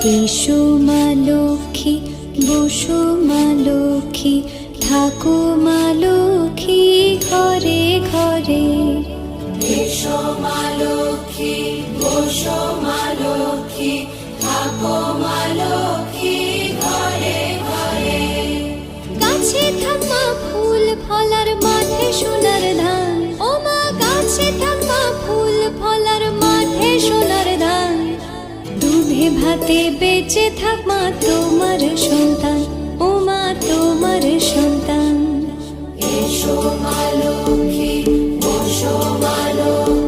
এসো মা লক্ষ্মী, বসো মা লক্ষ্মী, থাকো মা লক্ষ্মী ঘরে ঘরে। এসো মা লক্ষ্মী, বসো মা লক্ষ্মী, থাকো মা লক্ষ্মী ঘরে ঘরে। গাছে থাক মা ফুল ফলার, মাঠে সোনার ধান। ও মা গাছে থাক মা ফুল ফলার, মাঠে সোনার ধান। দুধে ভাতে বেঁচে থাক মা তোমার সন্তান, ও মা তোমার সন্তান। এসো মা লক্ষ্মী, বসো মা লক্ষ্মী,